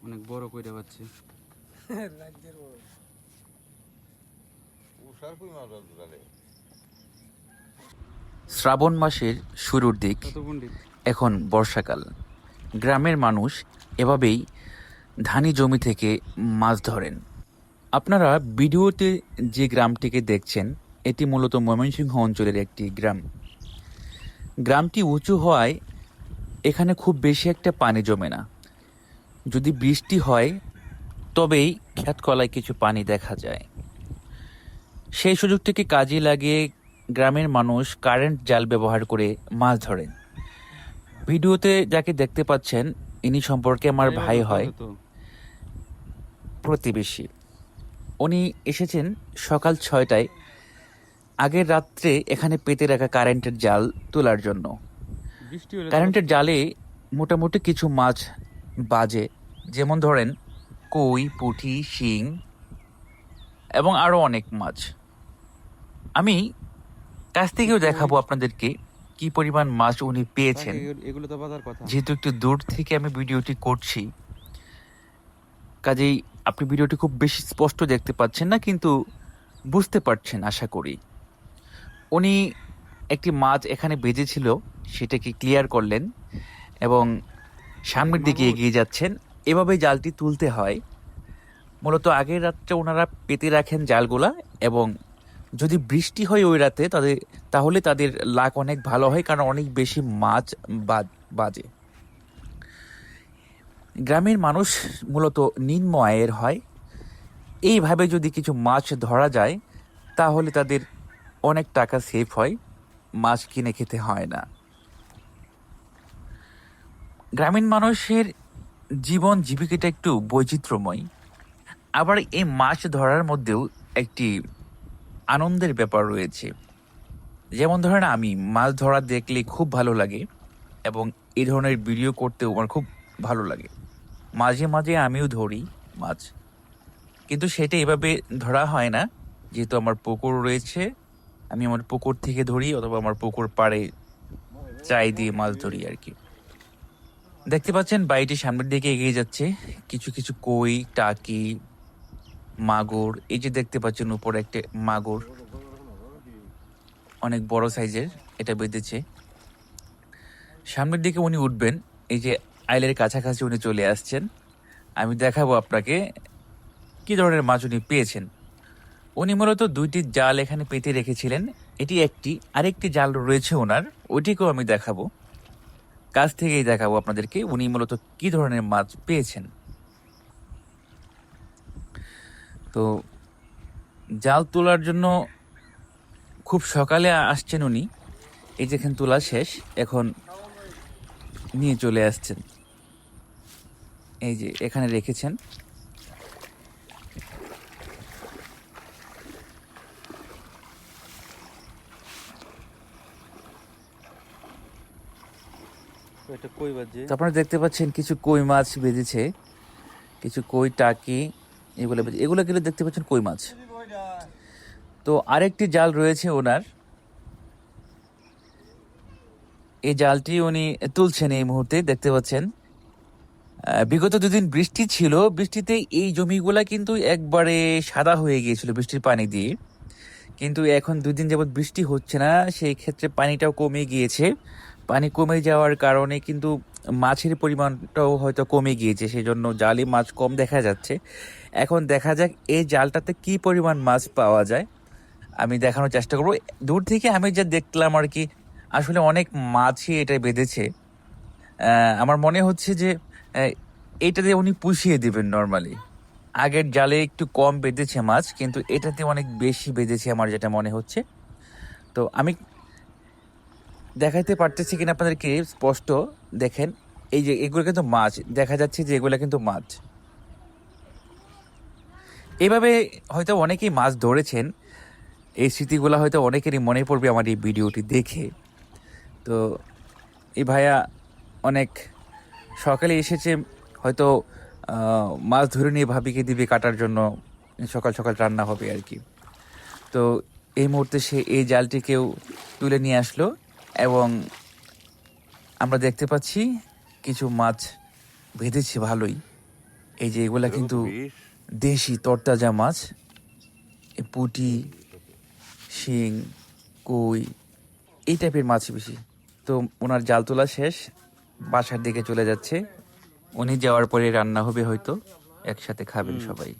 অনেক বড় কইরা পাচ্ছে। রাজ্যের বড় শ্রাবণ মাসের শুরুর দিক, কত পণ্ডিত এখন বর্ষাকাল। গ্রামের মানুষ এভাবেই ধানি জমি থেকে মাছ ধরেন। আপনারা ভিডিওতে যে গ্রামটিকে দেখছেন, এটি মূলত ময়মনসিংহ অঞ্চলের একটি গ্রাম। গ্রামটি উঁচু হওয়ায় এখানে খুব বেশি একটা পানি জমে না। যদি বৃষ্টি হয় তবেই ক্ষেতকলায় কিছু পানি দেখা যায়। সেই সুযোগটিকে কাজে লাগিয়ে গ্রামের মানুষ কারেন্ট জাল ব্যবহার করে মাছ ধরেন। ভিডিওতে যাকে দেখতে পাচ্ছেন, ইনি সম্পর্কে আমার ভাই হয়, প্রতিবেশী। উনি এসেছেন সকাল 6টায় আগের রাত্রে এখানে পেতে রাখা কারেন্টের জাল তোলার জন্য। বৃষ্টি হলে কারেন্টের জালে মোটামুটি কিছু মাছ বাজে, যেমন ধরেন কই, পুঁটি, শিং এবং আরও অনেক মাছ। আমি কাছ থেকেও দেখাবো আপনাদেরকে কি পরিমাণ মাছ উনি পেয়েছেন। এগুলো তো বাজার কথা। যেহেতু একটু দূর থেকে আমি ভিডিওটি করছি, কাজেই আপনি ভিডিওটি খুব বেশি স্পষ্ট দেখতে পাচ্ছেন না, কিন্তু বুঝতে পারছেন আশা করি। উনি একটি মাছ এখানে বেজেছিল, সেটাকে ক্লিয়ার করলেন এবং সামনের দিকে এগিয়ে যাচ্ছেন। এভাবে জালটি তুলতে হয়। মূলত আগের রাত্রে ওনারা পেতে রাখেন জালগুলা, এবং যদি বৃষ্টি হয় ওই রাতে তাহলে তাদের লাক অনেক ভালো হয়, কারণ অনেক বেশি মাছ বাজে। গ্রামের মানুষ মূলত নিম্ন আয়ের হয়। এইভাবে যদি কিছু মাছ ধরা যায় তাহলে তাদের অনেক টাকা সেভ হয়, মাছ কিনে খেতে হয় না। গ্রামীণ মানুষের জীবন জীবিকাটা একটু বৈচিত্র্যময়। আবার এই মাছ ধরার মধ্যেও একটি আনন্দের ব্যাপার রয়েছে। যেমন ধরেন, আমি মাছ ধরা দেখলে খুব ভালো লাগে এবং এই ধরনের ভিডিও করতেও আমার খুব ভালো লাগে। মাঝে মাঝে আমিও ধরি মাছ, কিন্তু সেটা এভাবে ধরা হয় না। যেহেতু আমার পুকুর রয়েছে, আমি আমার পুকুর থেকে ধরি, অথবা আমার পুকুর পাড়ে চাই দিয়ে মাছ ধরি আর কি। দেখতে পাচ্ছেন বাড়িটি সামনের দিকে এগিয়ে যাচ্ছে। কিছু কিছু কই, টাকি, মাগুর, এই যে দেখতে পাচ্ছেন উপরে একটা মাগুর, অনেক বড় সাইজের, এটা বেঁধেছে। সামনের দিকে উনি উঠবেন, এই যে আইলের কাছাকাছি উনি চলে আসছেন। আমি দেখাবো আপনাকে কি ধরনের মাছ উনি পেয়েছেন। উনি মূলত 2টি জাল এখানে পেতে রেখেছিলেন। এটি একটি, আরেকটি জাল রয়েছে ওনার, ওইটিকেও আমি দেখাবো, কাছ থেকেই দেখাবো আপনাদেরকে উনি মূলত কি ধরনের মাছ পেয়েছেন। তো জাল তোলার জন্য খুব সকালে আসছেন উনি। এই যেখানে তোলা শেষ, এখন নিয়ে চলে আসছেন, এই যে এখানে রেখেছেন। এটা কই বাজে। তো আপনারা দেখতে পাচ্ছেন কিছু কই মাছ বেঁধেছে, কিছু কই, টাকি, এগুলো গেলে দেখতে পাচ্ছেন কই মাছ। তো আরেকটি জাল রয়েছে ওনার, এই জালটি উনি তুলছেন এই মুহূর্তে, দেখতে পাচ্ছেন। বিগত 2 দিন বৃষ্টি ছিল, বৃষ্টিতে এই জমিগুলা কিন্তু একবারে সাদা হয়ে গিয়েছিল বৃষ্টির পানি দিয়ে। কিন্তু এখন 2 দিন যাবৎ বৃষ্টি হচ্ছে না, সেই ক্ষেত্রে পানিটাও কমে গিয়েছে। পানি কমে যাওয়ার কারণে কিন্তু মাছের পরিমাণটাও হয়তো কমে গিয়েছে, সেই জন্য জালে মাছ কম দেখা যাচ্ছে। এখন দেখা যাক এই জালটাতে কি পরিমাণ মাছ পাওয়া যায়, আমি দেখানোর চেষ্টা করবো। দূর থেকে আমি যা দেখলাম আর কি, আসলে অনেক মাছই এটা বেঁধেছে। আমার মনে হচ্ছে যে এইটাতে উনি পুষিয়ে দিবেন নর্মালি। আগের জালে একটু কম বেঁধেছে মাছ, কিন্তু এটাতে অনেক বেশি বেঁধেছে আমার যেটা মনে হচ্ছে। তো আমি দেখাইতে পারতেছি কিনা আপনাদেরকে স্পষ্ট, দেখেন এই যে এগুলো কিন্তু মাছ, দেখা যাচ্ছে যে এগুলো কিন্তু মাছ। এভাবে হয়তো অনেকেই মাছ ধরেছেন, এই স্মৃতিগুলো হয়তো অনেকেরই মনে পড়বে আমার এই ভিডিওটি দেখে। তো এই ভাইয়া অনেক সকালে এসেছে, হয়তো মাছ ধরে নিয়ে ভাবিকে দিবে কাটার জন্য, সকাল সকাল রান্না হবে আর কি। তো এই মুহূর্তে সে এই জালটিকেও তুলে নিয়ে আসলো, এবং আমরা দেখতে পাচ্ছি কিছু মাছ বেঁধেছে ভালোই এই যে এগুলা কিন্তু দেশি তরতাজা মাছ, এই পুঁটি, শিং, কই এই টাইপের মাছ বেশি। তো ওনার জাল তোলা শেষ, বাসার দিকে চলে যাচ্ছে। উনি যাওয়ার পরে রান্না হবে, হয়তো একসাথে খাবেন সবাই।